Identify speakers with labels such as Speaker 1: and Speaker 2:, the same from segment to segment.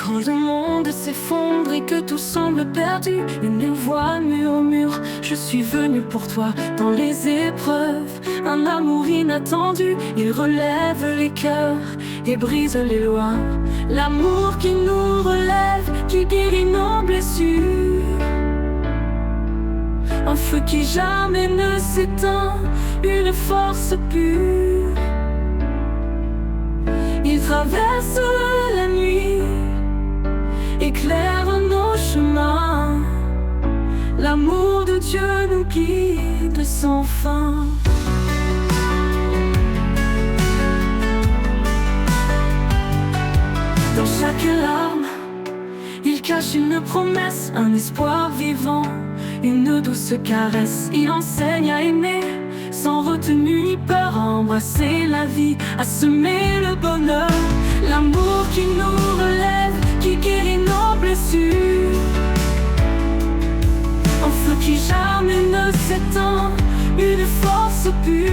Speaker 1: Quand le monde s'effondre et que tout semble perdu, une voix murmure: je suis venu pour toi. Dans les épreuves, un amour inattendu, il relève les cœurs et brise les lois. L'amour qui nous relève, qui guérit nos blessures, un feu qui jamais ne s'éteint, une force pure. Il traverse la nuit, éclaire nos chemins. L'amour de Dieu nous guide sans fin. Dans chaque larme, il cache une promesse, un espoir vivant, une douce caresse. Il enseigne à aimer sans retenue ni peur, à embrasser la vie, à semer le bonheur. L'amour qui nous relève, qui guérit nos blessures, un feu qui jamais ne s'éteint, une force pure.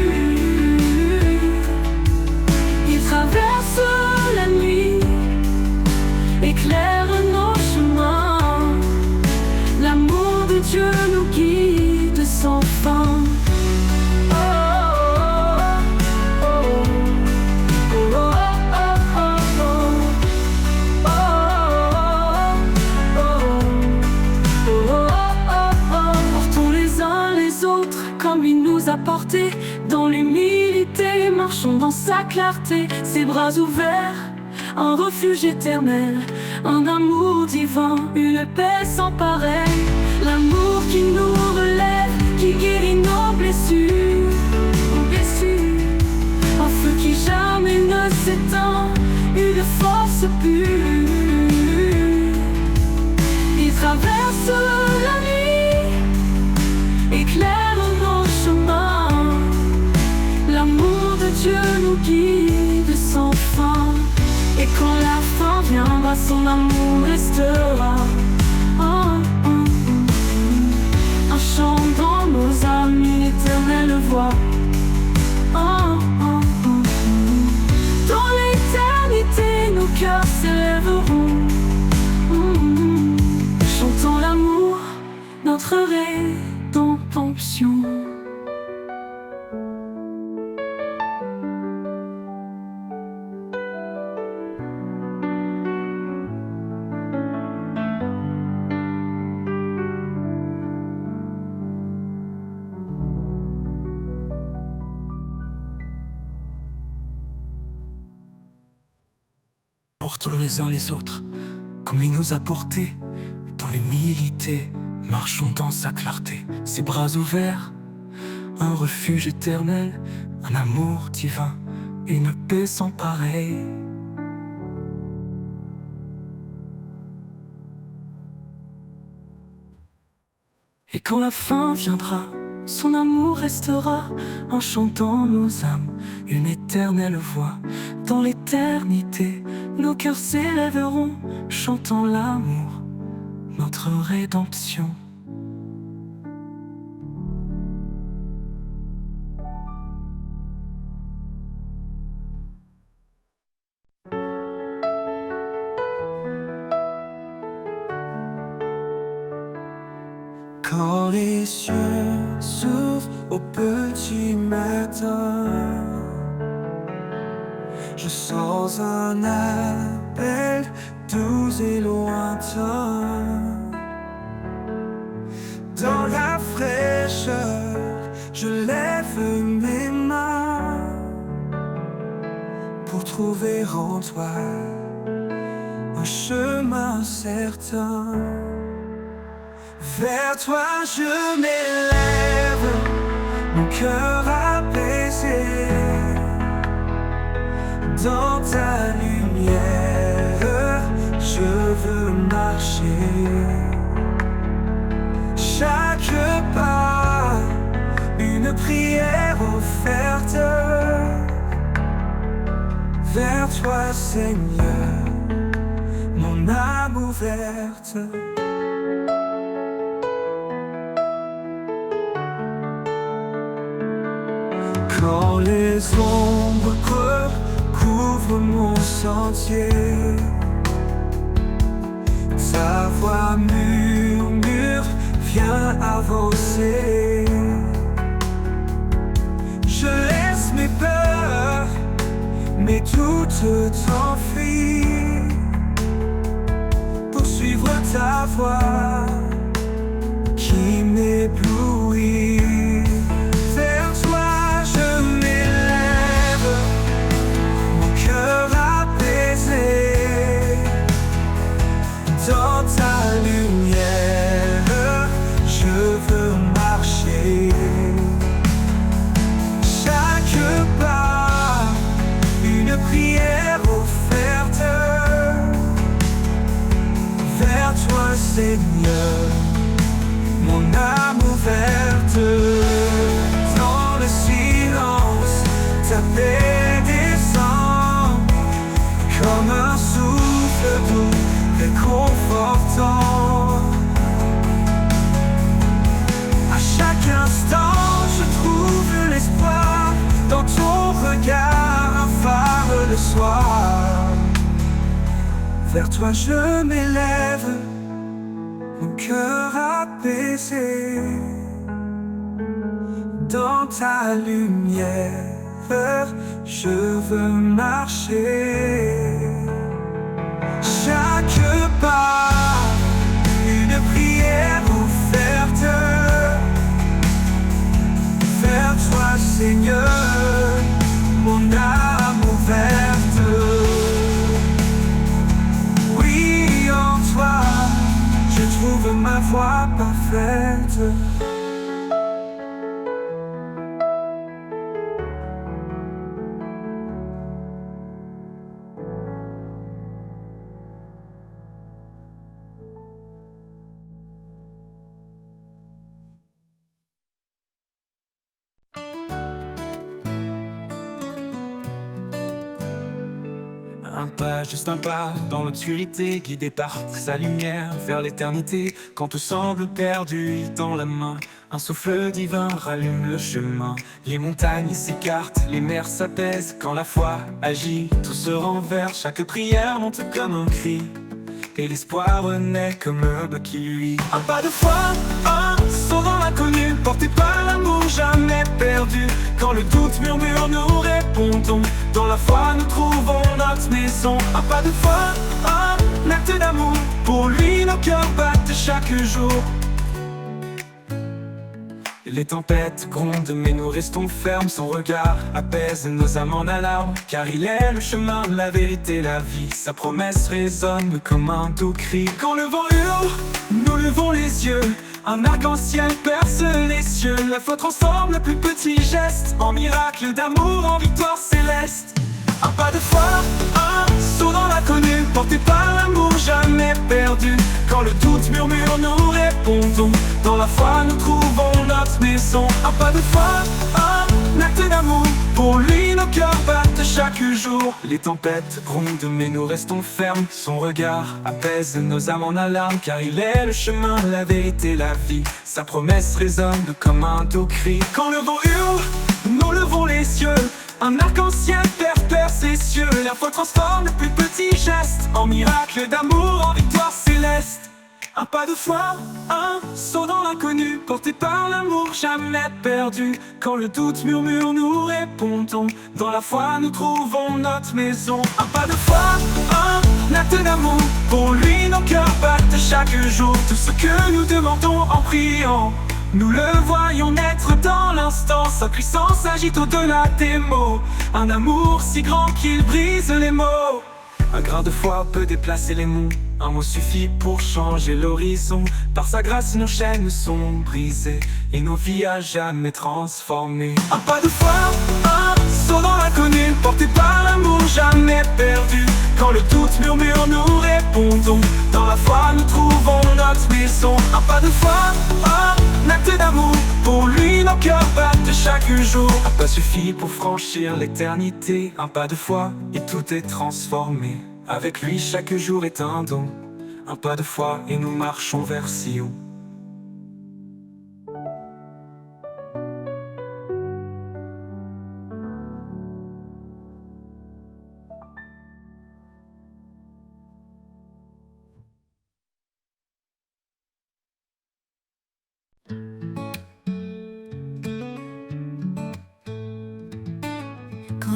Speaker 1: Il traverse la nuit, éclaire nos chemins. L'amour de Dieu nous guide sans fin. Porté dans l'humilité, marchons dans sa clarté, ses bras ouverts, un refuge éternel, un amour divin, une paix sans pareil. L'amour qui nous relève, qui guérit nos blessures, un feu qui jamais ne s'éteint, une force pure. Il traverse la nuit, éclaire nos chemins. L'amour de Dieu nous guide sans fin. Et quand la fin viendra, son amour restera. Un chant dans nos âmes, une éternelle voix. Dans l'éternité, nos cœurs s'élèveront, chantant l'amour, notre rédemption. Portons les uns les autres, comme il nous a portés. Dans l'humilité, marchons dans sa clarté. Ses bras ouverts, un refuge éternel, un amour divin, une paix sans pareil. Et quand la fin viendra, son amour restera, en chantant nos âmes, une éternelle voix. Dans l'éternité, nos cœurs s'élèveront, chantant l'amour, notre rédemption.
Speaker 2: Quand les cieux s'ouvrent au petit matin, je sens un appel doux et lointain. Dans la fraîcheur, je lève mes mains pour trouver en toi un chemin certain. Vers toi je m'élève, mon cœur apaisé. Dans ta lumière, je veux marcher. Chaque pas, une prière offerte. Vers toi, Seigneur, mon âme ouverte. Quand les ombres couvrent mon sentier, Ta voix murmure, viens avancer. Je laisse mes peurs, mes doutes t'enfuient, pour suivre ta voix qui m'éblouit. Vers toi je m'élève, mon cœur apaisé. Dans ta lumière, je veux marcher. Chaque pas, une prière offerte. Vers toi, Seigneur, mon âme ouverte. Dans le silence, ta paix descend comme un souffle doux, réconfortant. À chaque instant, je trouve l'espoir dans ton regard, un phare le soir. Vers toi je m'élève, mon cœur apaisé. Dans ta lumière, je veux marcher. Chaque pas, une prière offerte. Vers toi, Seigneur, mon âme ouverte. Oui, en toi, je trouve ma voie parfaite.
Speaker 3: Un pas, juste un pas, dans l'obscurité, guidé par sa lumière vers l'éternité. Quand tout semble perdu, il tend la main. Un souffle divin rallume le chemin. Les montagnes s'écartent, les mers s'apaisent. Quand la foi agit, tout se renverse. Chaque prière monte comme un cri, et l'espoir renaît comme l'aube qui luit. Un pas de foi, un saut dans l'inconnu, porté par l'amour jamais perdu. Quand le doute murmure, nous répondons. Dans la foi, nous trouvons notre maison. Un pas de foi, un acte d'amour. Pour lui, nos cœurs battent chaque jour. Les tempêtes grondent, mais nous restons fermes. Son regard apaise nos âmes en alarme. Car il est le chemin, la vérité, la vie. Sa promesse résonne comme un doux cri. Quand le vent hurle, nous levons les yeux. Un arc-en-ciel perce les cieux. La foi transforme le plus petit geste en miracle d'amour, en victoire céleste. Un pas de foi, un saut dans l'inconnu, porté par l'amour jamais perdu. Quand le doute murmure, nous répondons. Dans la foi, nous trouvons notre maison. Un pas de foi, un acte d'amour. Pour lui, nos cœurs battent chaque jour. Les tempêtes grondent, mais nous restons fermes. Son regard apaise nos âmes en alarme. Car il est le chemin, la vérité, la vie. Sa promesse résonne comme un doux cri. Quand le vent hurle, nous levons les cieux. Un arc-en-ciel perce les cieux. La foi transforme le plus petit geste en miracle d'amour, en victoire céleste. Un pas de foi, un saut dans l'inconnu, porté par l'amour jamais perdu. Quand le doute murmure, nous répondons. Dans la foi, nous trouvons notre maison. Un pas de foi, un acte d'amour. Pour lui, nos cœurs battent chaque jour. Tout ce que nous demandons en priant, nous le voyons naître dans l'instant. Sa puissance agite au-delà des mots. Un amour si grand qu'il brise les mots. Un grain de foi peut déplacer les monts. Un mot suffit pour changer l'horizon. Par sa grâce nos chaînes sont brisées et nos vies à jamais transformées. Un pas de foi, un saut dans l'inconnu, porté par l'amour jamais perdu. Quand le doute murmure, nous répondons. Dans la foi, nous trouvons notre maison. Un pas de foi, un acte d'amour. Pour lui, nos cœurs battent chaque jour. Un pas suffit pour franchir l'éternité. Un pas de foi et tout est transformé. Avec lui, chaque jour est un don. Un pas de foi et nous marchons vers Sion.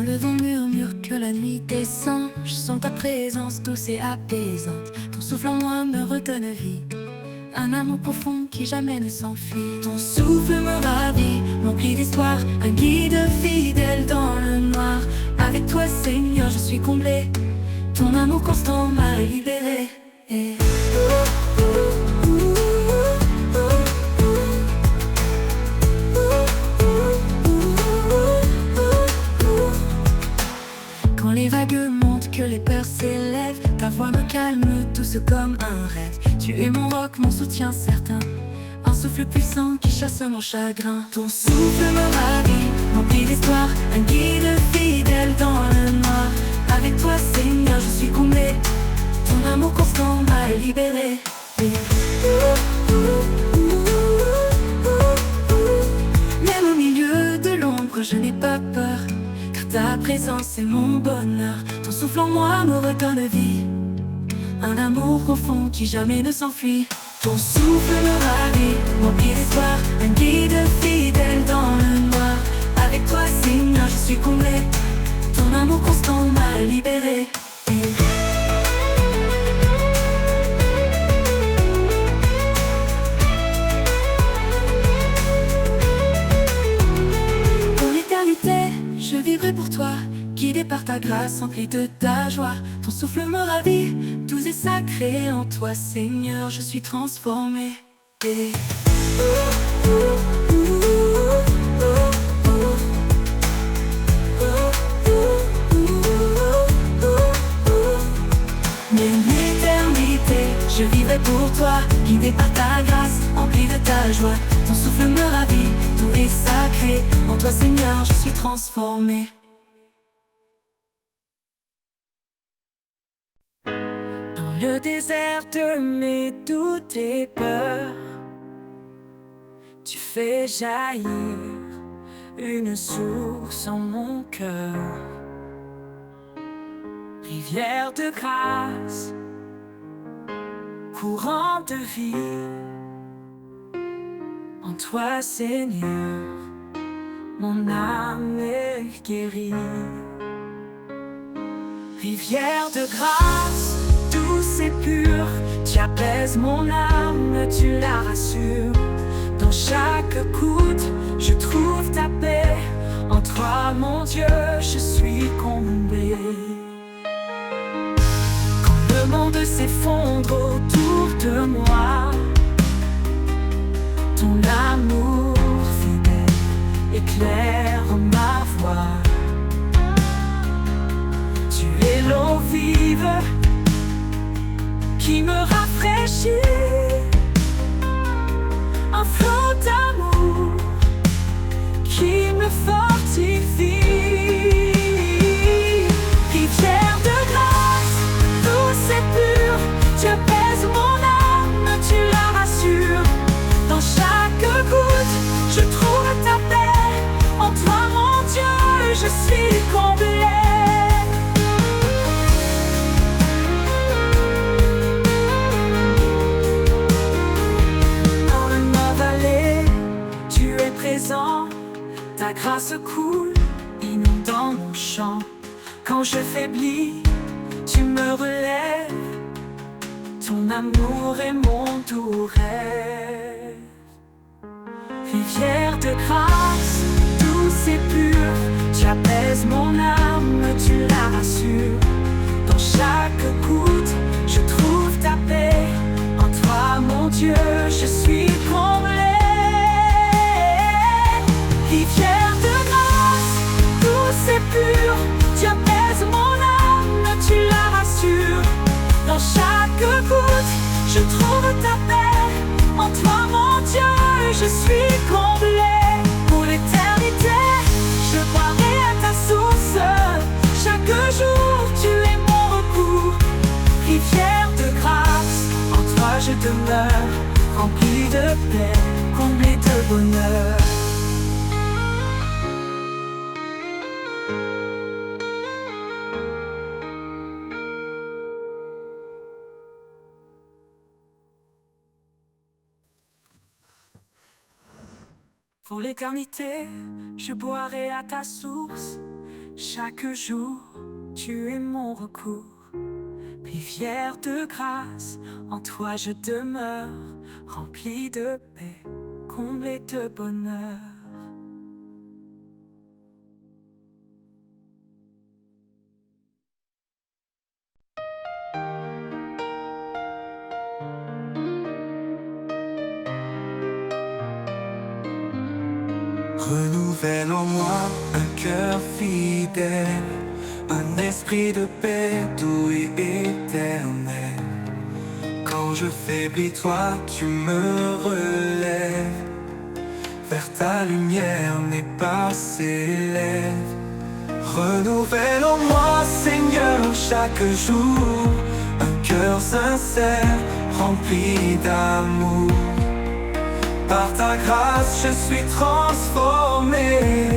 Speaker 1: le vent murmure que la nuit descend. Je sens ta présence douce et apaisante. Ton souffle en moi me redonne vie. Un amour profond qui jamais ne s'enfuit. Ton souffle me ravit, m'emplit d'histoire. Un guide fidèle dans le noir. Avec toi Seigneur je suis comblé. Ton amour constant m'a libéré. Quand les vagues montent, que les peurs s'élèvent, ta voix me calme, douce comme un rêve. Tu es mon roc, mon soutien certain, un souffle puissant qui chasse mon chagrin. Ton souffle me ravit, m'emplit d'histoire, un guide fidèle dans le noir. Avec toi Seigneur je suis comblé, ton amour constant m'a libéré. Même au milieu de l'ombre je n'ai pas peur, car ta présence est mon bonheur. Ton souffle en moi me redonne vie, un amour profond qui jamais ne s'enfuit. Ton souffle me ravit, m'emplit d'espoir, un guide fidèle dans le noir. Avec toi Seigneur je suis comblé, ton amour constant m'a libéré. Pour l'éternité, je vivrai pour toi, guidé par ta grâce, empli de ta joie. Ton souffle me ravit, doux et sacré. En toi Seigneur je suis transformé. Même l'éternité, je vivrai pour toi, guidé par ta grâce, empli de ta joie. Ton souffle me ravit, doux et sacré. En toi Seigneur je suis transformé. Dans le désert de mes doutes et peurs, tu fais jaillir une source en mon cœur. Rivière de grâce, courant de vie, en toi Seigneur, mon âme est guérie. Rivière de grâce, douce et pure, tu apaises mon âme, tu la rassures. Dans chaque goutte, je trouve ta paix. En toi, mon Dieu, je suis comblé. Quand le monde s'effondre autour de moi, ton amour fidèle éclaire ma voie. Tu es l'eau vive qui me rafraîchit, un flot d'amour qui me fortifie. Rivière de grâce, douce et pure, tu apaises mon âme, tu la rassures. Dans chaque goutte, je trouve ta paix. En toi, mon Dieu, je suis comblé. Ta grâce coule, inondant mon champ. Quand je faiblis, tu me relèves. Ton amour est mon doux rêve. Rivière de grâce, douce et pure, tu apaises mon âme, tu la rassures. Dans chaque goutte, je trouve ta paix. En toi, mon Dieu, je suis comblé. Rivière de grâce, douce et pure, tu apaises mon âme, tu la rassures. Dans chaque goutte, je trouve ta paix. En toi, mon Dieu, je suis comblé. Pour l'éternité, je boirai à ta source. Chaque jour, tu es mon recours. Rivière de grâce, en toi je demeure, rempli de paix, comblé de bonheur. Pour l'éternité, je boirai à ta source. Chaque jour, tu es mon recours. Rivière de grâce, en toi je demeure, rempli de paix, comblé de bonheur.
Speaker 2: Renouvelle en moi un cœur fidèle, un esprit de paix doux et éternel. Quand je faiblis, toi tu me relèves, vers ta lumière n'est pas s'élève. Renouvelle en moi, Seigneur, chaque jour, un cœur sincère, rempli d'amour. Par ta grâce, je suis transformé.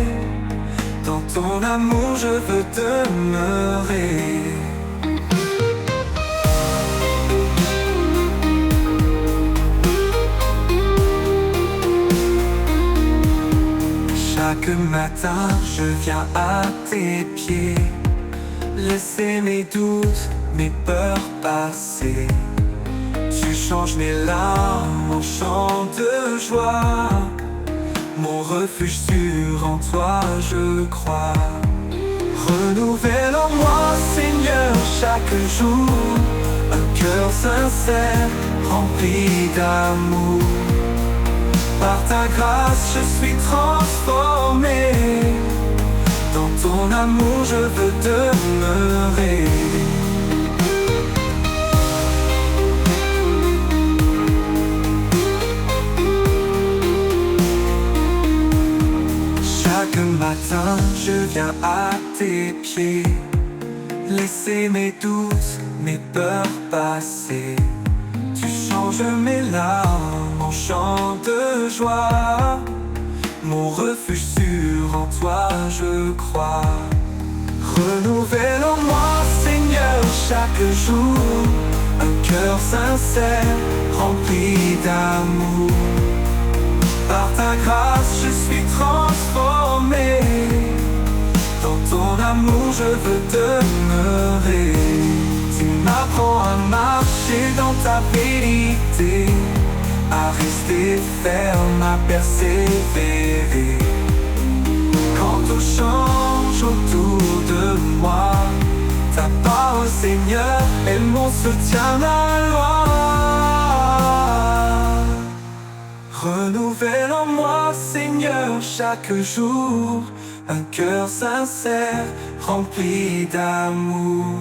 Speaker 2: Dans ton amour, je veux demeurer. Chaque matin, je viens à tes pieds, laisser mes doutes, mes peurs passer. Tu changes mes larmes en chants de joie. Mon refuge sûr, en toi je crois. Renouvelle en moi, Seigneur, chaque jour, un cœur sincère, rempli d'amour. Par ta grâce, je suis transformé. Dans ton amour, je veux demeurer. Chaque matin, je viens à tes pieds, laisser mes doutes, mes peurs passer. Tu changes mes larmes en chants de joie. Mon refuge sûr, en toi je crois. Renouvelle en moi, Seigneur, chaque jour, un cœur sincère, rempli d'amour. Par ta grâce, je suis transformé. Dans ton amour, je veux demeurer. Tu m'apprends à marcher dans ta vérité, à rester ferme, à persévérer. Quand tout change autour de moi, ta parole, Seigneur, est mon soutien, ma loi. Renouvelle en moi, Seigneur, chaque jour, un cœur sincère, rempli d'amour.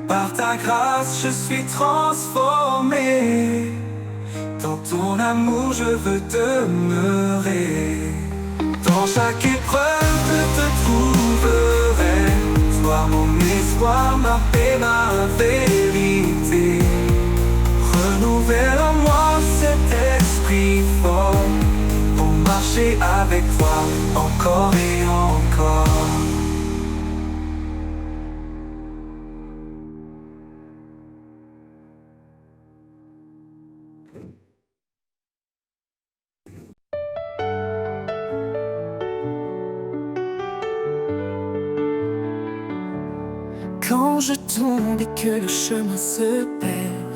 Speaker 2: Par ta grâce, je suis transformé. Dans ton amour, je veux demeurer. Dans chaque épreuve, je te trouverai. Toi, mon espoir, ma paix, ma vérité. Renouvelle en moi cet esprit fort, pour marcher avec toi encore et encore.
Speaker 1: Quand je tombe et que le chemin se perd,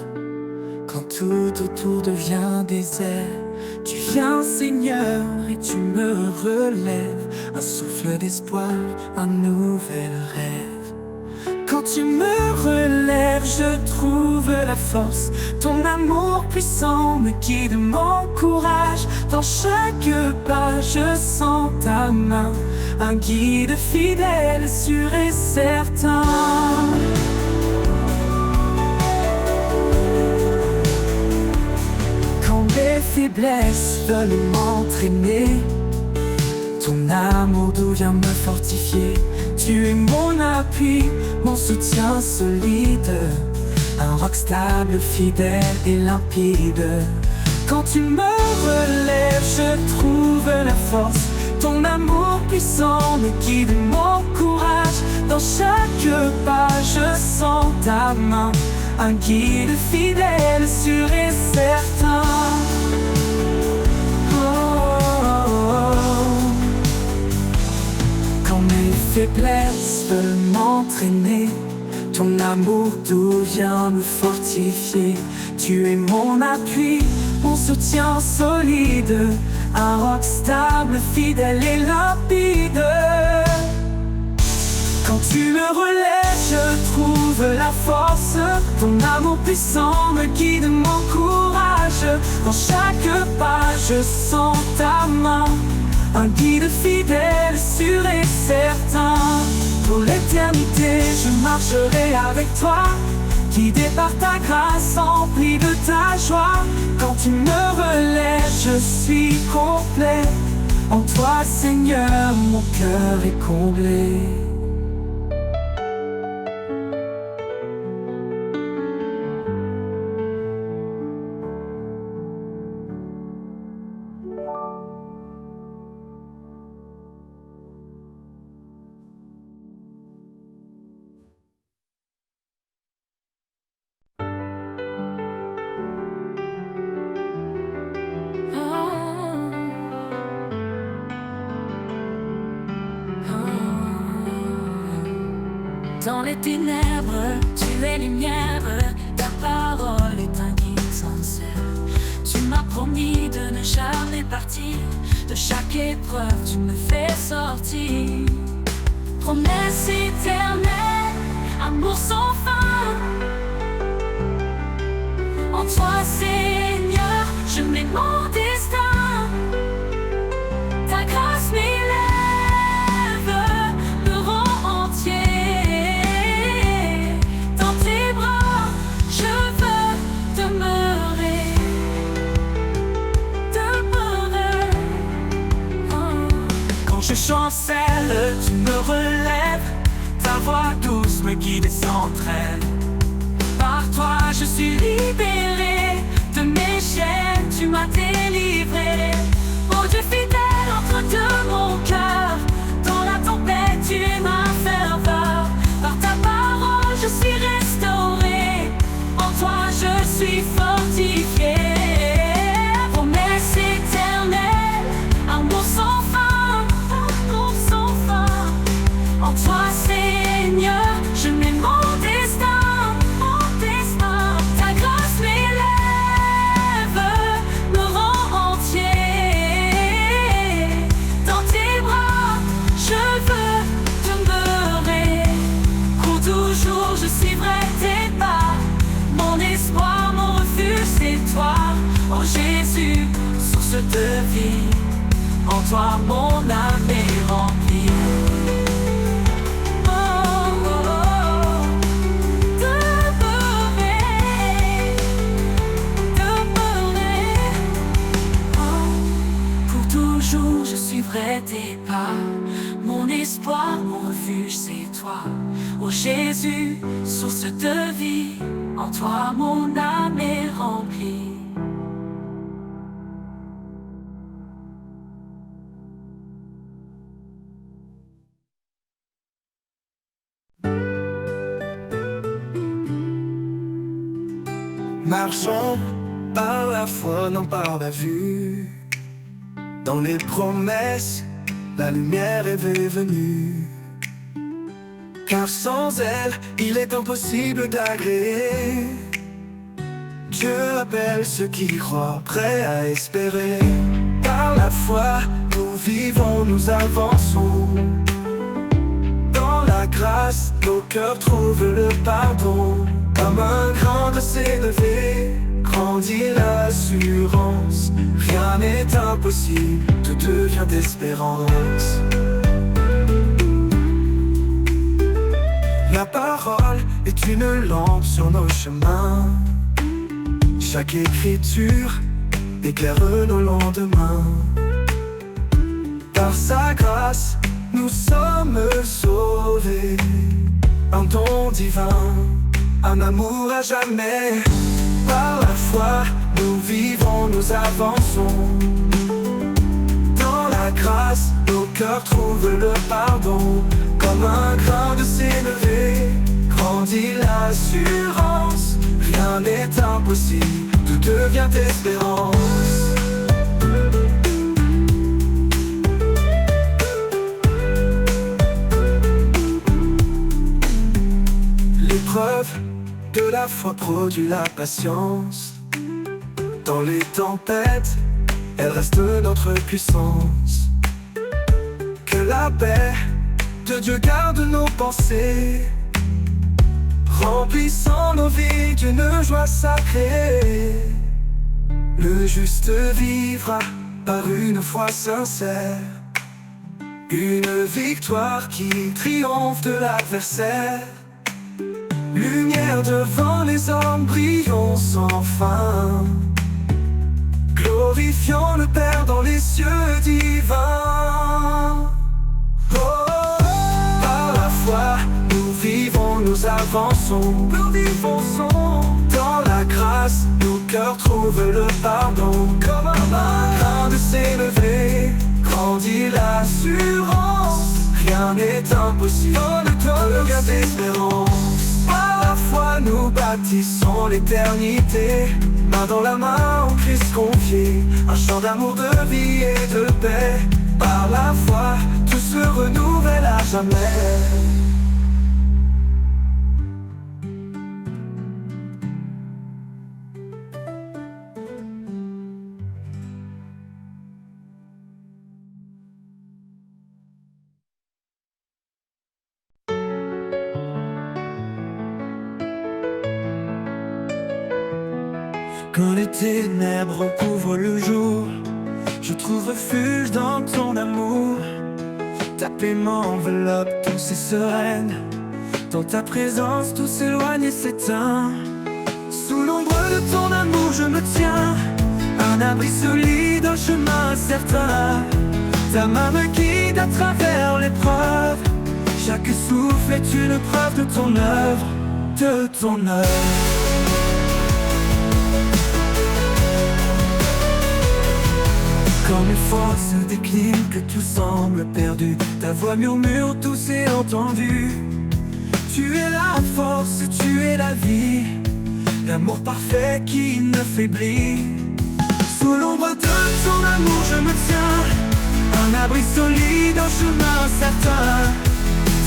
Speaker 1: quand tout autour devient désert, tu viens, Seigneur, et tu me relèves. Un souffle d'espoir, un nouvel rêve. Quand tu me relèves, je trouve la force. Ton amour puissant me guide, m'encourage. Dans chaque pas, je sens ta main, un guide fidèle, sûr et certain. Quand mes faiblesses veulent m'entraîner, ton amour doux vient me fortifier. Tu es mon appui, mon soutien solide, un roc stable, fidèle et limpide. Quand tu me relèves, je trouve la force. Ton amour puissant me guide, m'encourage. Dans chaque pas, je sens ta main, un guide fidèle, sûr et certain. Oh, oh, oh. Quand mes
Speaker 2: faiblesses veulent m'entraîner. Ton amour d'où vient me fortifier. Tu es mon appui, mon soutien solide, un roc stable, fidèle et limpide. Quand tu me relèves, je trouve la force. Ton amour puissant me guide, m'encourage. Dans chaque pas, je sens ta main, un guide fidèle, sûr et certain. Pour l'éternité, je marcherai avec toi, guidé par ta grâce, empli de ta joie. Quand tu me relèves, je suis complet. En toi, Seigneur, mon cœur est comblé.
Speaker 1: Dans les ténèbres, tu es lumière, ta parole est un guide sincère. Tu m'as promis de ne jamais partir, de chaque épreuve tu me fais sortir. Promesse éternelle, amour sans fin. En toi, Seigneur, je mets mon destin. Ta grâce m'élève, me rend entier.
Speaker 2: Je chancelle, tu me relèves, ta voix douce me guide et s'entraîne. Par toi je suis libéré, de mes chaînes tu m'as délivré. Oh Dieu fidèle, entre de mon cœur, dans la tempête tu es ma ferveur. Par ta parole je suis restauré, en toi je suis fortifié. Promesse éternelle, amour sans fin. En toi, Seigneur, je mets mon destin, mon destin. Ta grâce m'élève, me rend entier. Dans tes bras, je veux demeurer. Pour toujours, je suivrai tes pas. Mon espoir, mon refuge, c'est toi. Oh Jésus, source de vie. En toi, mon âme est remplie. Je suivrai tes pas, mon espoir, mon refuge, c'est toi. Oh Jésus, source de vie, en toi mon âme est remplie.
Speaker 3: Marchons par la foi, non par la vue. Dans les promesses, la lumière est venue. Car sans elle, il est impossible d'agréer. Dieu appelle ceux qui croient, prêts à espérer. Par la foi, nous vivons, nous avançons. Dans la grâce, nos cœurs trouvent le pardon. Comme un grand de s'élever, grandit l'assurance. Rien n'est impossible, tout devient espérance. La parole est une lampe sur nos chemins. Chaque écriture éclaire nos lendemains. Par sa grâce, nous sommes sauvés. Un don divin, un amour à jamais. Par la foi, nous vivons, nous avançons. Dans la grâce, nos cœurs trouvent le pardon. Comme un grain de s'élever, grandit l'assurance. Rien n'est impossible, tout devient espérance. l'épreuve, de la foi produit la patience. Dans les tempêtes, elle reste notre puissance. Que la paix de Dieu garde nos pensées, remplissant nos vies d'une joie sacrée. Le juste vivra par une foi sincère, une victoire qui triomphe de l'adversaire. Lumière devant les hommes, brillons sans fin, glorifions le Père dans les cieux divins. Oh, par la foi, nous vivons, nous avançons, nous vivons dans la grâce, nos cœurs trouvent le pardon. Comme un marin de s'élever, grandit l'assurance. Rien n'est impossible dans le cœur d'espérance. Par la foi, nous bâtissons l'éternité, main dans la main, au Christ confié, un chant d'amour, de vie et de paix. Par la foi, tout se renouvelle à jamais.
Speaker 2: Quand les ténèbres recouvrent le jour, je trouve refuge dans ton amour. Ta paix m'enveloppe, douce et sereine. Dans ta présence, tout s'éloigne et s'éteint. Sous l'ombre de ton amour, je me tiens, un abri solide, un chemin certain. Ta main me guide à travers l'épreuve. Chaque souffle est une preuve de ton œuvre, de ton œuvre. Quand mes forces déclinent, que tout semble perdu, ta voix murmure, tout s'est entendu. Tu es la force, tu es la vie, l'amour parfait qui ne faiblit. Sous l'ombre de ton amour je me tiens, un abri solide, un chemin certain.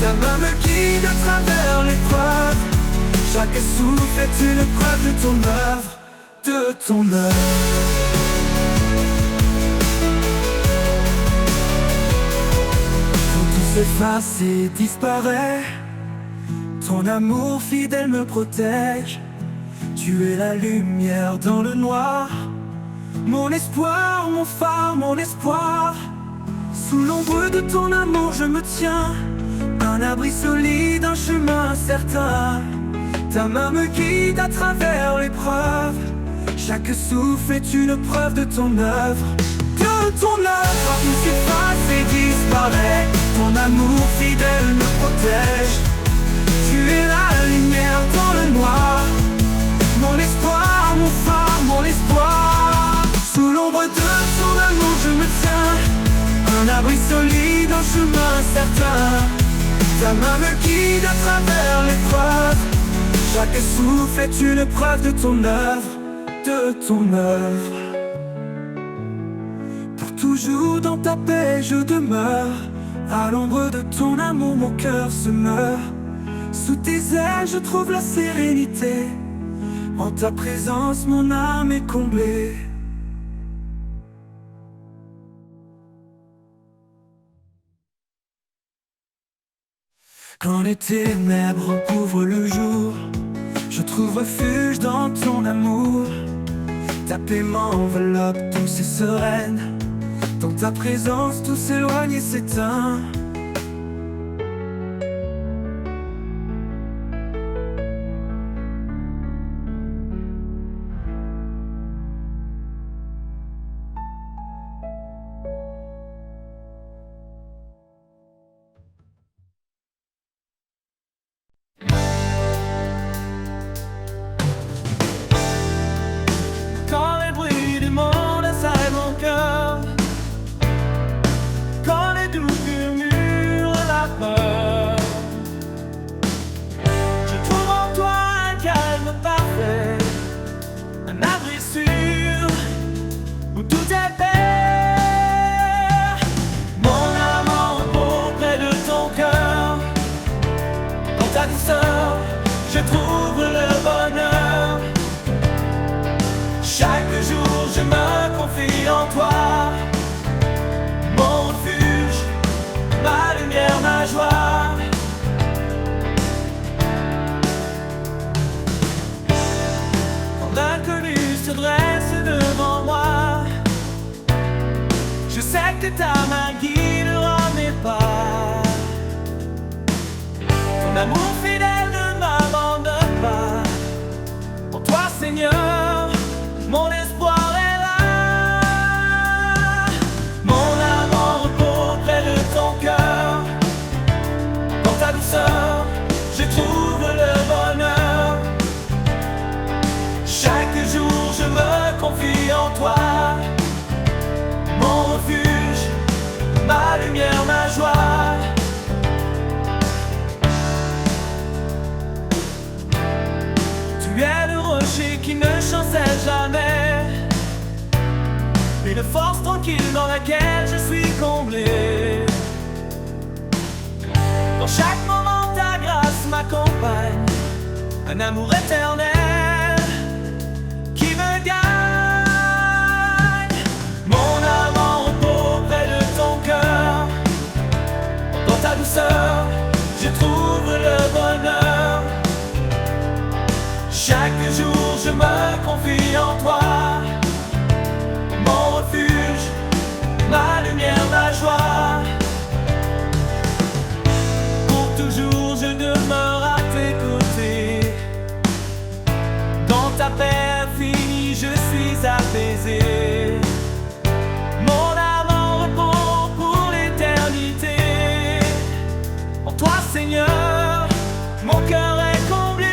Speaker 2: Ta main me guide à travers l'épreuve. Chaque souffle est une preuve de ton œuvre, de ton œuvre. S'efface et disparaît, ton amour fidèle me protège. Tu es la lumière dans le noir, mon espoir, mon phare, mon espoir. Sous l'ombre de ton amour je me tiens, un abri solide, un chemin certain. Ta main me guide à travers l'épreuve. Chaque souffle est une preuve de ton œuvre, de ton œuvre. Tout s'efface et disparaît, ton amour fidèle me protège. Tu es la lumière dans le noir, mon espoir, mon phare, mon espoir. Sous l'ombre de ton amour je me tiens, un abri solide, un chemin certain. Ta main me guide à travers l'épreuve. Chaque souffle est une preuve de ton œuvre, de ton œuvre. Pour toujours dans ta paix je demeure, à l'ombre de ton amour mon cœur se meurt. Sous tes ailes je trouve la sérénité, en ta présence mon âme est comblée. Quand les ténèbres recouvrent le jour, je trouve refuge dans ton amour. Ta paix m'enveloppe, douce et sereine. Dans ta présence, tout s'éloigne et s'éteint. Quand les bruits du monde assaillent mon cœur, quand les doutes murmurent amour fidèle ne m'abandonne pas. En toi, Seigneur, mon espoir est là. Mon âme en repos près de ton cœur. Dans ta douceur, je trouve le bonheur. Chaque jour, je me confie en toi. Mon refuge, ma lumière, ma joie. Tu es le rocher qui ne chancelle jamais, une force tranquille dans laquelle je suis comblé. Dans chaque moment ta grâce m'accompagne, un amour éternel qui me gagne. Mon âme en repos près de ton cœur. Dans ta douceur, je trouve le bonheur. Chaque jour je me confie en toi. Mon refuge, ma lumière, ma joie. Pour toujours je demeure à tes côtés. Dans ta paix infinie je suis apaisé. Mon âme en repos pour l'éternité. En toi Seigneur, mon cœur est comblé.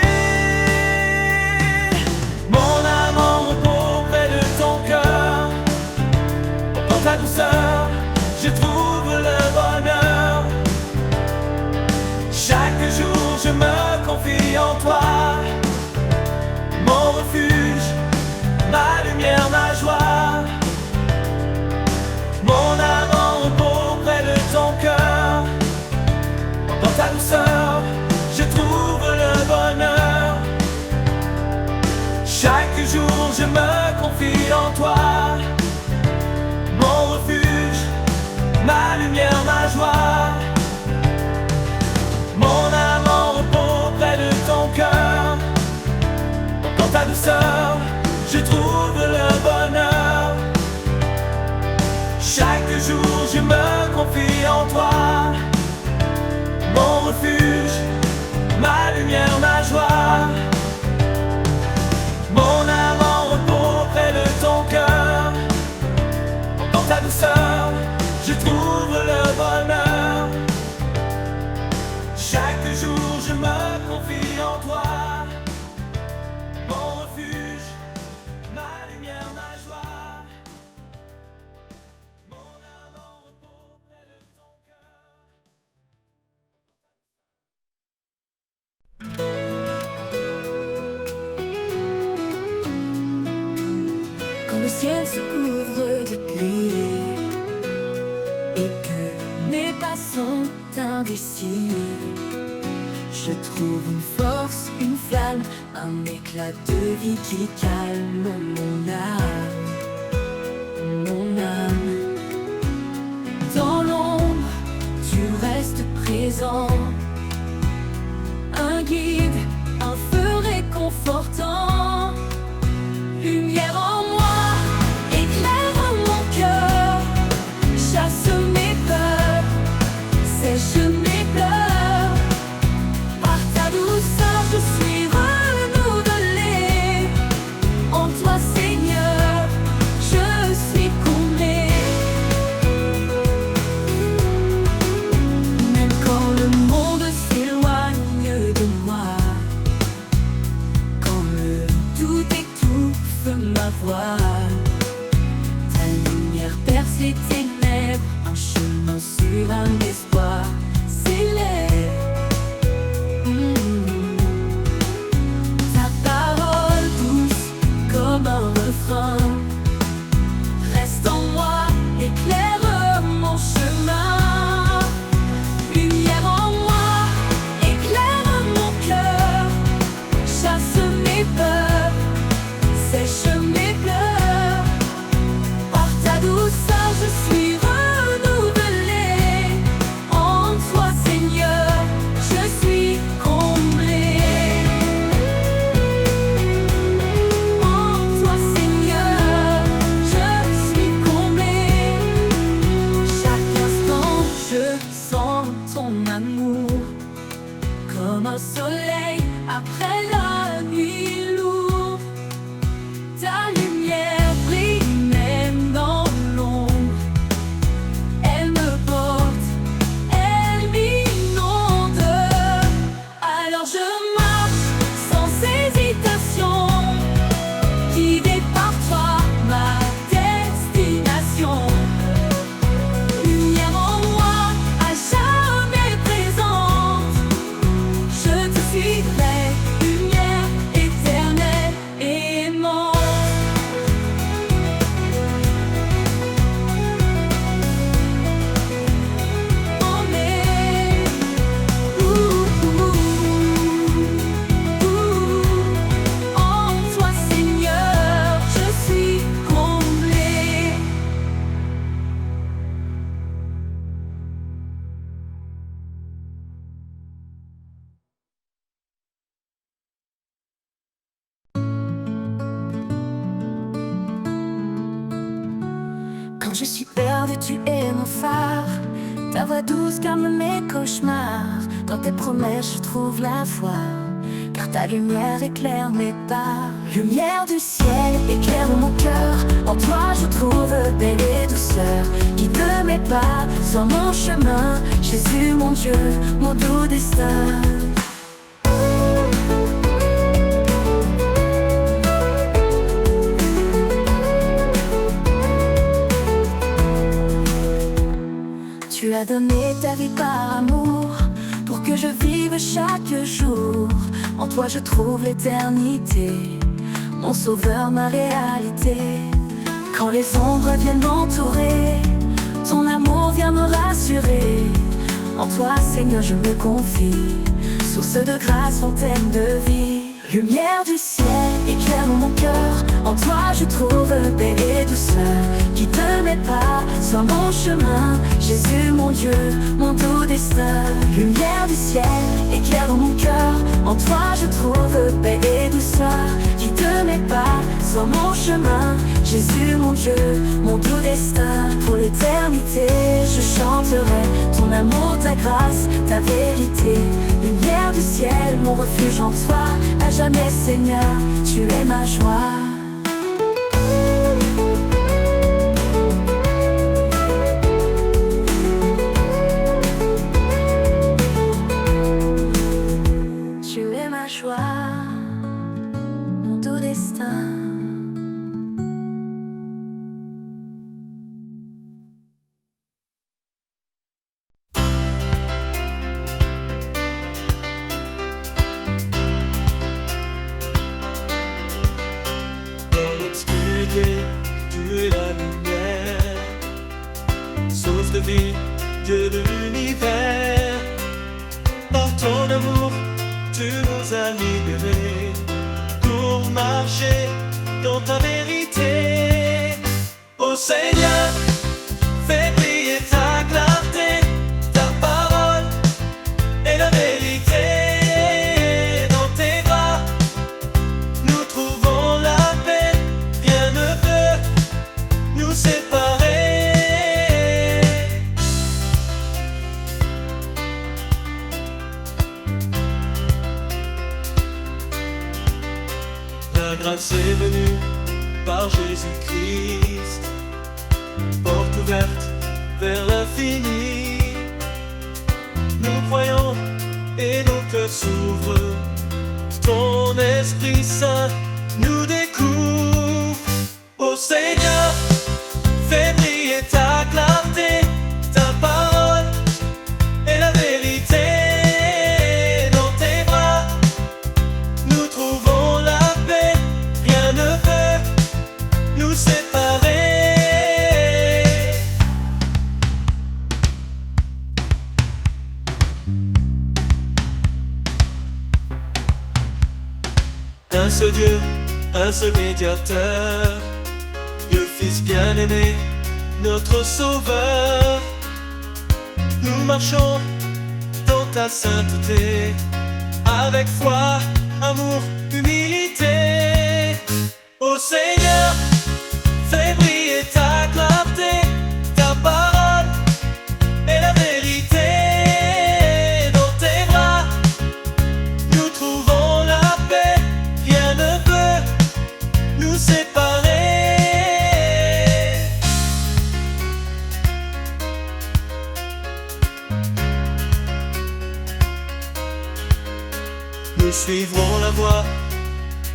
Speaker 2: Mon âme en repos près de ton cœur. Dans ta douceur, je trouve le bonheur. Chaque jour je me confie en toi. Mon refuge, ma lumière, ma joie. Mon âme en repos près de ton cœur. Dans ta douceur, je trouve le bonheur. Chaque jour je me confie en toi. Mon refuge, ma lumière, ma joie. Mon âme en repos près de ton cœur. Dans ta douceur, je trouve le bonheur. Chaque jour je me confie en toi. Mon refuge, ma lumière, ma joie. Mon âme en repos près de ton cœur. Dans ta douceur, je trouve le bonheur. Chaque jour je me confie en toi. Mon refuge, ma lumière, ma joie. Mon âme en repos près de ton cœur.
Speaker 1: Quand le ciel se couvre de pluie et que mes pas sont indécis, je trouve une force, une flamme, un éclat de vie qui calme mon âme, mon âme. Dans l'ombre, tu restes présent, un guide, un feu réconfortant, lumière en moi, éclaire mon cœur, chasse mes peurs, sèche mes pleurs. Par ta douceur je suis renouvelé. En toi Seigneur, je suis comblé. Même quand le monde au soleil après la nuit lourde. Ta lumière brille même dans l'ombre. Elle me porte, elle m'inonde. Alors je marche sans hésitation, guidée par toi, ma destination. Lumière en moi, à jamais présente. Je te suivrai, lumière éternelle et aimante. Emmenez, en toi Seigneur, je suis comblée. Quand je suis perdue, tu es mon phare. Ta voix douce calme mes cauchemars. Dans tes promesses, je trouve la foi, car ta lumière éclaire mes pas. Lumière du ciel, éclaire mon cœur. En toi, je trouve paix et douceur. Guide mes pas sur mon chemin. Jésus, mon Dieu, mon doux destin. Tu as donné ta vie par amour, pour que je vive chaque jour. En toi je trouve l'éternité, mon sauveur, ma réalité. Quand les ombres viennent m'entourer, ton amour vient me rassurer. En toi Seigneur je me confie, source de grâce, fontaine de vie. Lumière du ciel, éclaire mon cœur. En toi je trouve paix et douceur. Guide mes pas sur mon chemin. Jésus mon Dieu, mon doux destin. Lumière du ciel, éclaire mon cœur. En toi je trouve paix et douceur. Guide mes pas sur mon chemin. Jésus mon Dieu, mon doux destin. Pour l'éternité je chanterai ton amour, ta grâce, ta vérité. Lumière du ciel, mon refuge en toi. À jamais Seigneur, tu es ma joie. Tu es ma joie, mon doux destin.
Speaker 4: Dans l'obscurité, tu es la lumière, source de vie, Dieu de l'univers. Par ton amour, tu nous as libérés pour marcher dans ta vérité. Ô Seigneur, fais briller ta clarté, ta parole est la vérité. Dans tes bras, nous trouvons la paix, rien ne peut nous séparer. La grâce est venue par Jésus-Christ, porte ouverte vers l'infini. Nous croyons et nos cœurs s'ouvrent, ton Esprit Saint nous découvre. Ô Seigneur, fais briller ta clarté, ta parole est la vérité. Dans tes bras, nous trouvons la paix, rien ne peut nous séparer. Un seul Dieu, un seul médiateur, le Fils bien-aimé, notre Sauveur. Nous marchons dans ta sainteté, avec foi, amour, humilité. Ô Seigneur, fais briller ta clarté, ta parole est la vérité. Dans tes bras, Nous suivrons la voie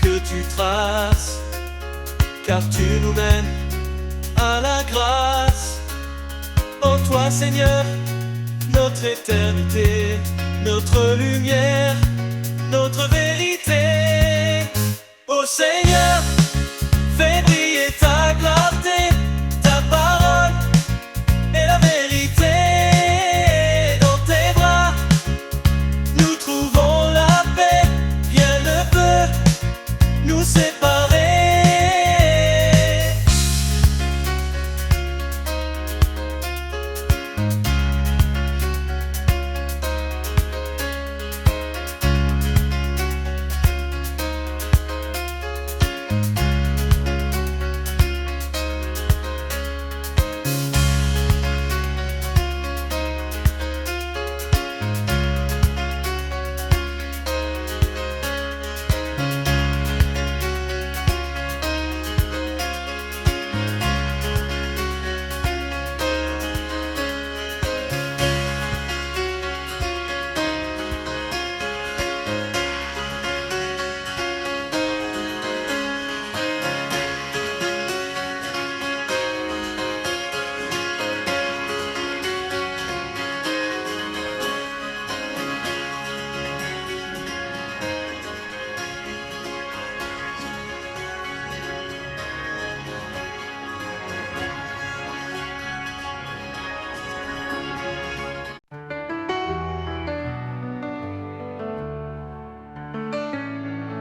Speaker 4: que tu traces, car tu nous mènes à la grâce. En toi, Seigneur, notre éternité, notre lumière, notre vérité. Ô Seigneur, fais briller ta clarté, ta parole et la vérité. Dans tes bras, nous trouvons la paix. Rien ne peut nous séparer.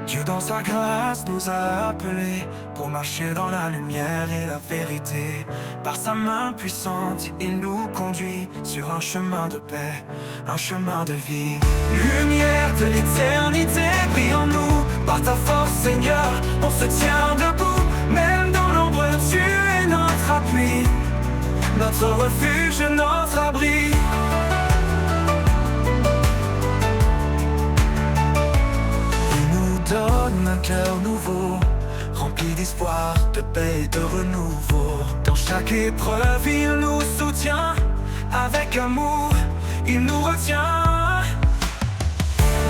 Speaker 3: Dieu dans sa grâce nous a appelés pour marcher dans la lumière et la vérité. Par sa main puissante, il nous conduit sur un chemin de paix, un chemin de vie. Lumière de l'éternité, brille en nous. Par ta force, Seigneur, on se tient debout. Même dans l'ombre, tu es notre appui, notre refuge, notre abri. Donne un cœur nouveau, rempli d'espoir, de paix et de renouveau. Dans chaque épreuve, il nous soutient. Avec amour, il nous retient.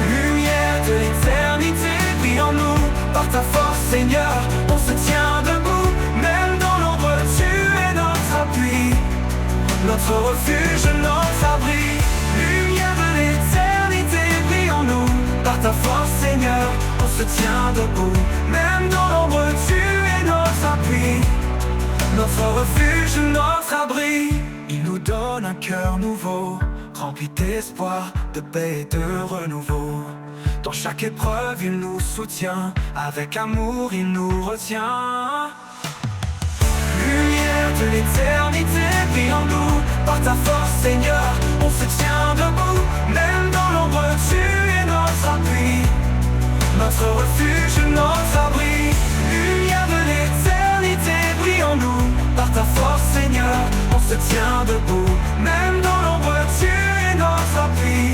Speaker 3: Lumière de l'éternité, brille en nous. Par ta force, Seigneur, on se tient debout. Même dans l'ombre, tu es notre appui, notre refuge, notre abri. Lumière de l'éternité, brille en nous. Par ta force, Seigneur, on se tient debout. Même dans l'ombre, tu es notre appui, notre refuge, notre abri. Il nous donne un cœur nouveau, rempli d'espoir, de paix et de renouveau. Dans chaque épreuve, il nous soutient. Avec amour, il nous retient. Lumière de l'éternité, brille en nous. Par ta force, Seigneur, on se tient debout. Même dans l'ombre, tu es notre appui, notre refuge, notre abri. Lumière de l'éternité, brille en nous. Par ta force, Seigneur, on se tient debout. Même dans l'ombre, tu es notre appui,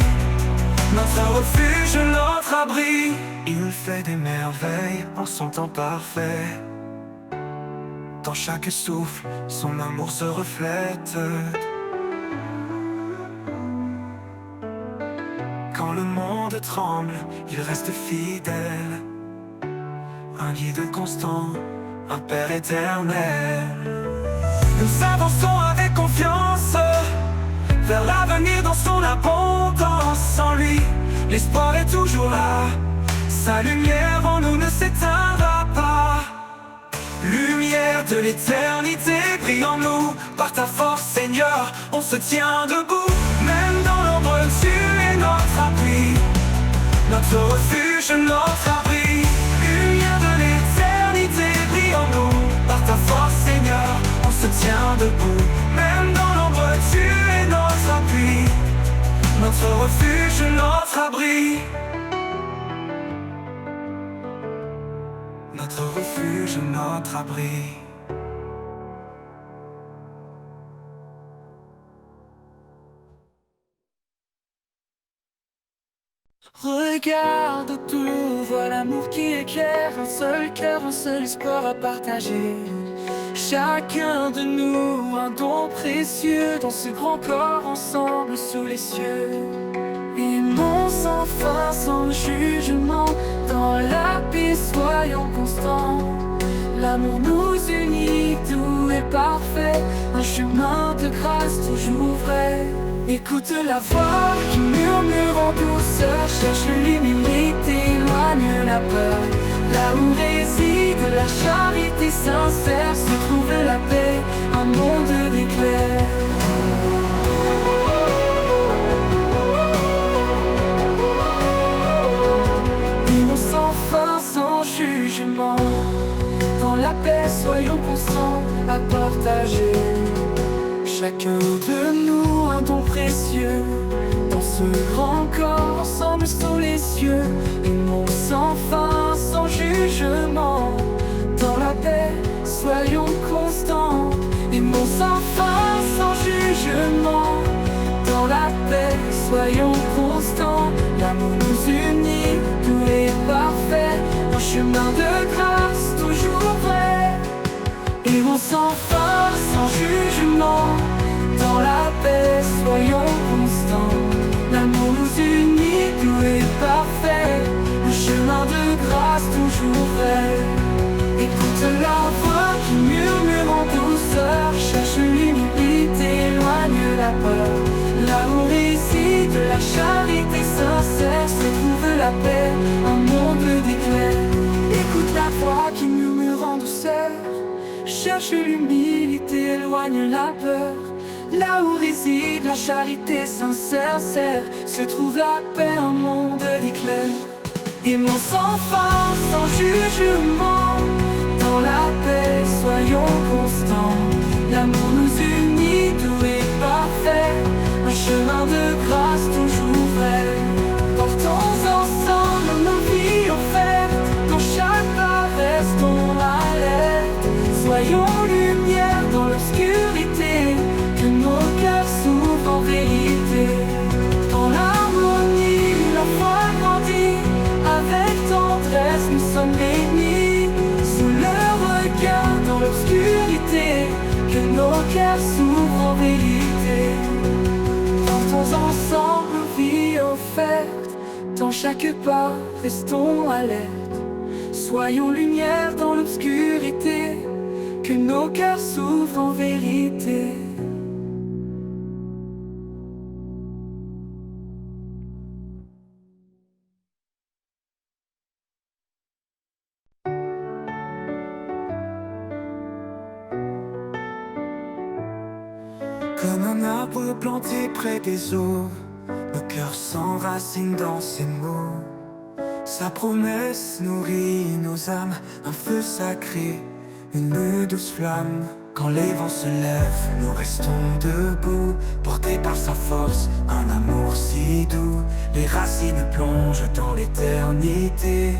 Speaker 3: notre refuge, notre abri. Il fait des merveilles en son temps parfait. Dans chaque souffle, son amour se reflète. Quand le monde tremble, il reste fidèle. Un guide constant, un Père éternel. Nous avançons avec confiance vers l'avenir dans son abondance. En lui, l'espoir est toujours là. Sa lumière en nous ne s'éteindra pas. Lumière de l'éternité, brille en nous. Par ta force, Seigneur, on se tient debout. Même dans l'ombre, tu es notre appui, notre refuge, notre abri. Lumière de l'éternité, brille en nous. Par ta force, Seigneur, on se tient debout. Même dans l'ombre, tu es notre appui, notre refuge, notre abri. Notre refuge, notre abri.
Speaker 2: Regarde tout, vois l'amour qui éclaire. Un seul cœur, un seul espoir à partager. Chacun de nous, un don précieux dans ce grand corps ensemble sous les cieux. Aimons sans fin, sans jugement.
Speaker 1: soyons constants. L'amour nous unit, doux et parfait, un chemin de grâce toujours vrai. Écoute la voix qui murmure en douceur, cherche l'humilité, éloigne la peur. Là où réside la charité sincère, se trouve la paix, un monde d'éclairs. Vivons sans fin, sans jugement. Dans la paix, soyons constants à partager. Chacun de nous un don précieux. Dans ce grand corps, ensemble sous les cieux. Aimons sans fin, sans jugement. Dans la paix, soyons constants. Aimons sans fin, sans jugement. Dans la paix, soyons constants. L'amour nous unit, tout est parfait. Un chemin de grâce, toujours vrai. Aimons sans fin, sans jugement. Dans la paix, soyons constants. L'amour nous unit, tout est parfait. Le chemin de grâce, toujours vrai. Écoute la voix qui murmure en douceur, cherche l'humilité, éloigne la peur. Là où réside la charité sincère, se trouve la paix, un monde d'éclairs. Écoute la voix qui murmure en douceur, cherche l'humilité, éloigne la peur. Là où réside la charité sincère, se trouve la paix, un monde d'éclairs. Aimons sans fin, sans jugement. Dans la paix, soyons constants. L'amour nous unit, tout est parfait. Un chemin de grâce toujours vrai. Portons ensemble nos vies offertes. Dans chaque pas, restons alerte. Soyons lumière dans l'obscurité. Que nos cœurs s'ouvrent en vérité. Dans l'harmonie, la foi grandit. Avec tendresse, nous sommes bénis. Sous le regard, dans l'obscurité. Que nos cœurs s'ouvrent en vérité. Portons ensemble nos vies offertes. Dans chaque pas, restons alertes. Soyons lumière dans l'obscurité. Que nos cœurs s'ouvrent en vérité.
Speaker 3: Comme un arbre planté près des eaux, nos cœurs s'enracinent dans ses mots. Sa promesse nourrit nos âmes, un feu sacré, une douce flamme. Quand les vents se lèvent, nous restons debout, portés par sa force, un amour si doux. Les racines plongent dans l'éternité,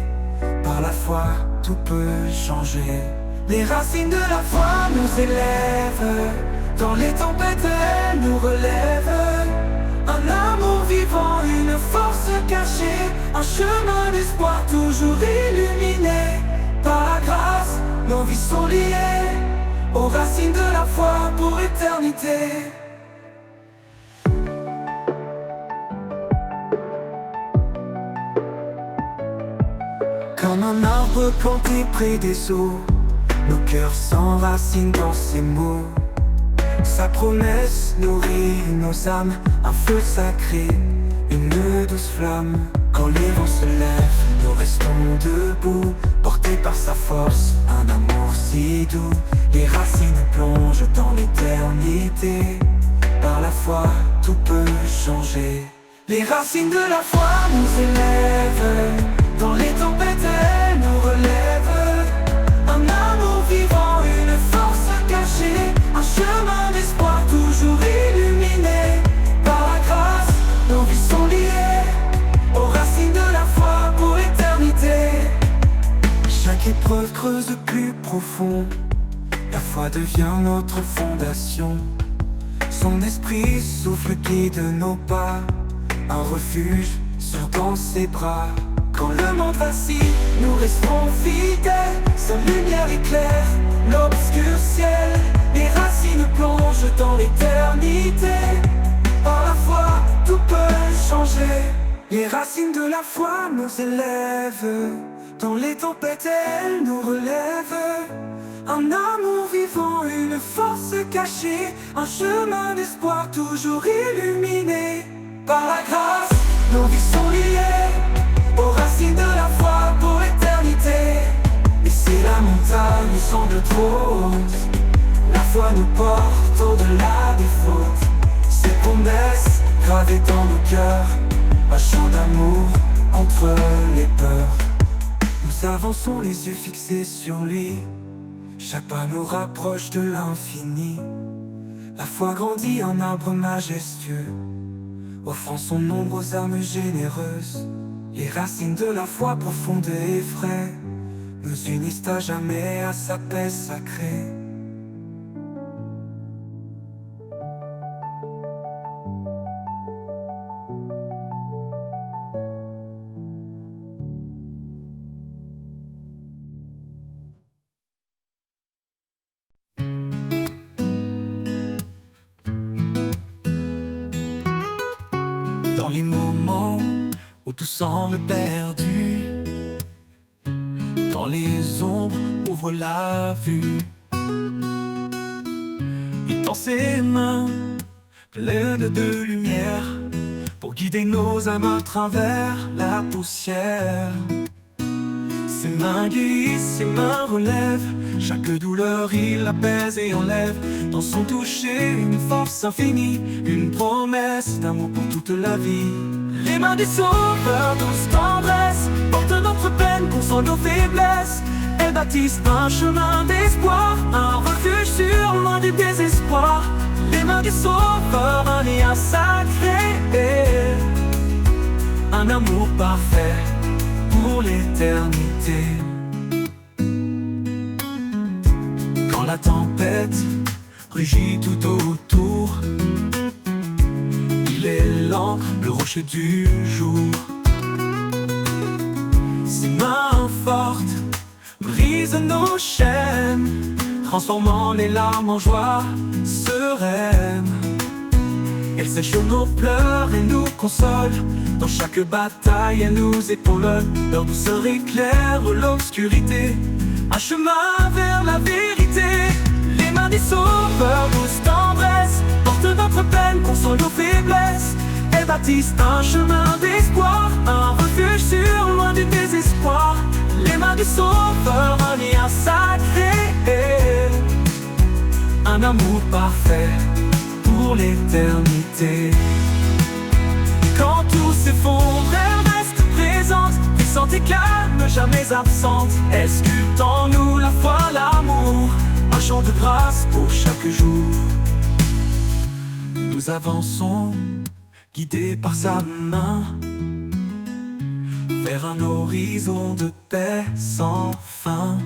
Speaker 3: par la foi tout peut changer. Les racines de la foi nous élèvent, dans les tempêtes elles nous relèvent. Un amour vivant, une force cachée, un chemin d'espoir toujours illuminé. Par la grâce, nos vies sont liées aux racines de la foi pour éternité. Comme un arbre planté près des eaux, nos cœurs s'enracinent dans ses mots. Sa promesse nourrit nos âmes, un feu sacré, une douce flamme. Quand les vents se lèvent, nous restons debout, portés par sa force, un amour si doux. Les racines plongent dans l'éternité, par la foi tout peut changer. Les racines de la foi nous élèvent, dans les tempêtes elles nous relèvent. Un amour vivant, une force cachée, un chemin d'espoir toujours illuminé. Par la grâce, nos vies sont liées aux racines de la foi pour éternité. Chaque épreuve creuse plus profond, la foi devient notre fondation. Son esprit souffle, guide nos pas, un refuge sur dans ses bras. Quand le monde vacille, nous restons fidèles. Sa lumière éclaire l'obscur ciel. Les racines plongent dans l'éternité. Par la foi, tout peut changer. Les racines de la foi nous élèvent, dans les tempêtes elles nous relèvent. Un amour vivant, une force cachée, un chemin d'espoir toujours illuminé. Par la grâce, nos vies sont liées aux racines de la foi pour l'éternité. Et si la montagne nous semble trop haute, la foi nous porte au-delà des fautes. Ces promesses gravées dans nos cœurs, un chant d'amour entre les peurs. Nous avançons les yeux fixés sur lui, chaque pas nous rapproche de l'infini. La foi grandit en arbre majestueux, offrant son ombre aux âmes généreuses. Les racines de la foi profonde et vraie nous unissent à jamais à sa paix sacrée. Dans les moments où tout semble perdu, dans les ombres ouvre la vue, il tend ses mains pleines de lumière pour guider nos âmes à travers la poussière. Ses mains guérissent, ses mains relèvent, chaque douleur il apaise et enlève. Dans son toucher une force infinie, une promesse d'amour pour toute la vie. Les mains du Sauveur, douce tendresse, portent notre peine, console nos faiblesses. Elles bâtissent un chemin d'espoir, un refuge sûr loin du désespoir. Les mains du Sauveur, un lien sacré, un amour parfait pour l'éternité. Quand la tempête rugit tout autour, il est lent, le rocher du jour. Ses mains fortes brisent nos chaînes, transformant les larmes en joie sereine. Elle sèche nos pleurs et nous console, dans chaque bataille elle nous épaule. Leur douceur éclaire l'obscurité, un chemin vers la vérité. Les mains du Sauveur, douce tendresse, portent notre peine, console nos faiblesses. Elles bâtissent un chemin d'espoir, un refuge sûr loin du désespoir. Les mains du Sauveur, un lien sacré, un amour parfait pour l'éternité. Quand tout s'effondre, elle reste présente, puissante et calme, jamais absente. Elle sculpte en nous la foi, l'amour, un chant de grâce pour chaque jour. Nous avançons, guidés par sa main, vers un horizon de paix sans fin.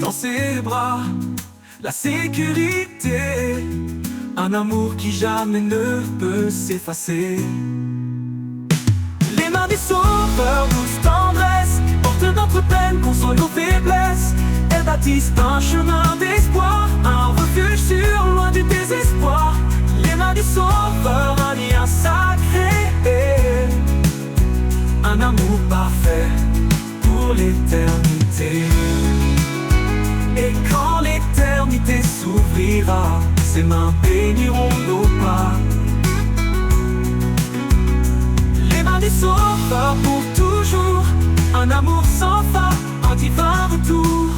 Speaker 3: Dans ses bras, la sécurité, un amour qui jamais ne peut s'effacer. Les mains du Sauveur, douce tendresse, portent notre peine, console nos faiblesses. Elles bâtissent un chemin d'espoir, un refuge sûr loin du désespoir. Les mains du Sauveur, un lien sacré, un amour parfait pour l'éternité. Et quand l'éternité s'ouvrira, ses mains béniront nos pas. Les mains du Sauveur pour toujours, un amour sans fin, un divin retour.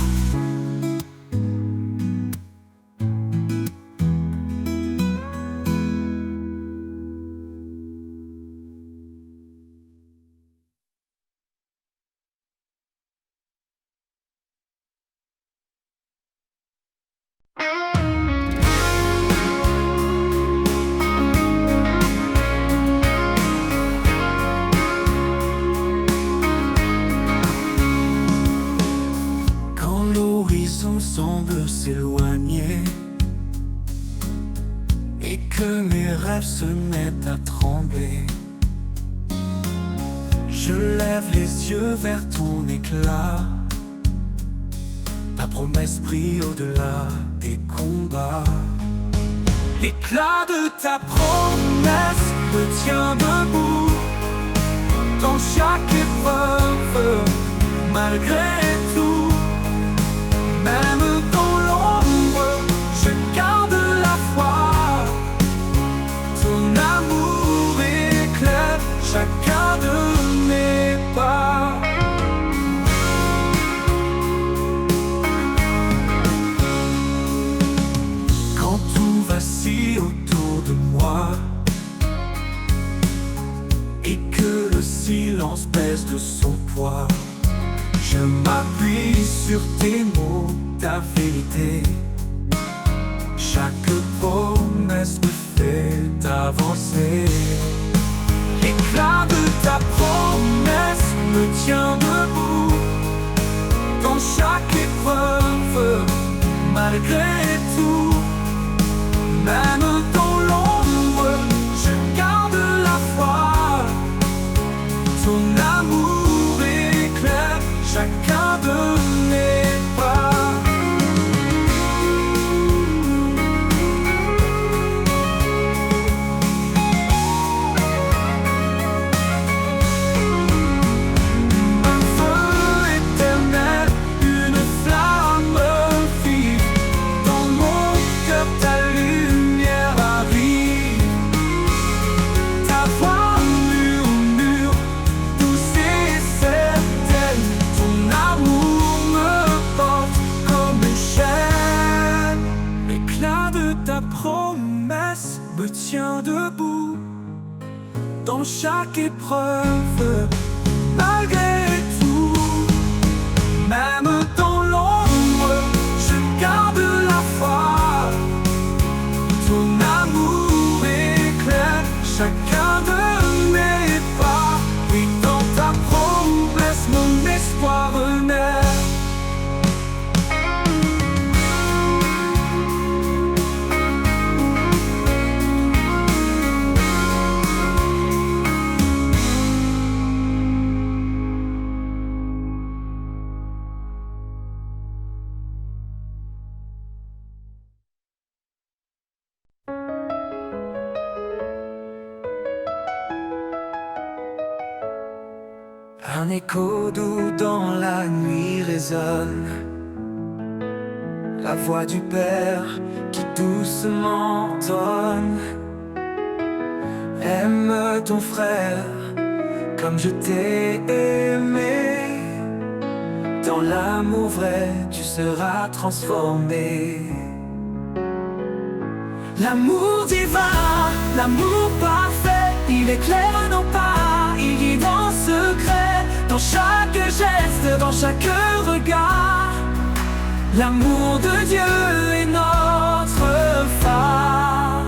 Speaker 3: Semble s'éloigner et que mes rêves se mettent à trembler, je lève les yeux vers ton éclat. Ta promesse brille au-delà des combats. L'éclat de ta promesse
Speaker 2: me tient debout dans chaque épreuve, malgré tout. Même dans l'ombre, je garde la foi. Ton amour éclaire chacun de mes pas. Quand tout vacille autour de moi et que le silence pèse de son poids, je m'appuie sur tes mots, ta vérité. Chaque promesse me fait avancer. L'éclat de ta promesse me tient debout dans chaque épreuve, malgré tout. Même dans l'ombre, je garde la foi. Ton amour éclaire chacun de mes pas. Un feu éternel, une flamme vive. Dans mon cœur ta lumière arrive. Ta voix murmure, douce et certaine. Ton amour me porte comme une chaîne. L'éclat de ta promesse me tient debout dans chaque épreuve, malgré tout. Même dans l'ombre, je garde la foi. Ton amour éclaire chacun de mes pas. Oui, dans ta promesse, mon espoir renaît. Un écho doux dans la nuit résonne, la voix du Père qui doucement tonne. Aime ton frère comme je t'ai aimé. Dans l'amour vrai, tu seras transformé. L'amour divin, l'amour parfait, il éclaire nos pas, il guide en secret, dans chaque geste, dans chaque regard. L'amour de Dieu est notre phare.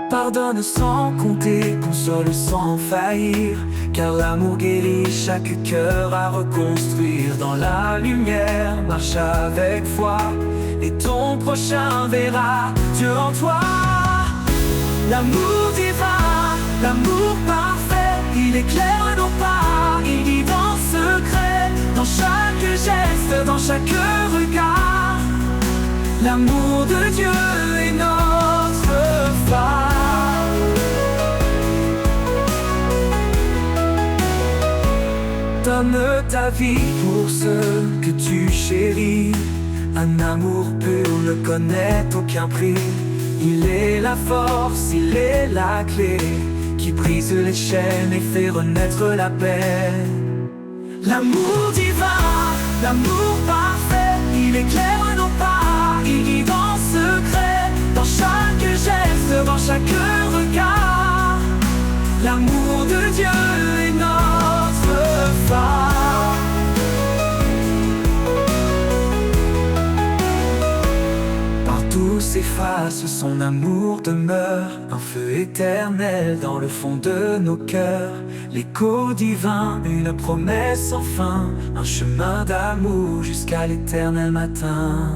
Speaker 2: Pardonne sans compter, console sans faillir, car l'amour guérit chaque cœur à reconstruire. Dans la lumière, marche avec foi, et ton prochain verra Dieu en toi. L'amour divin, l'amour parfait, il éclaire nos pas, il guide en secret, dans chaque geste, dans chaque regard. L'amour de Dieu est notre phare. Donne ta vie pour ceux que tu chéris. Un amour pur ne connaît aucun prix. Il est la force, il est la clé qui brise les chaînes et fait renaître la paix. L'amour divin, l'amour parfait, il éclaire nos pas, il guide en secret, dans chaque geste, dans chaque regard. L'amour de Dieu est notre phare. Partout s'efface, son amour demeure, un feu éternel dans le fond de nos cœurs. L'écho divin, une promesse sans fin, un chemin d'amour jusqu'à l'éternel matin.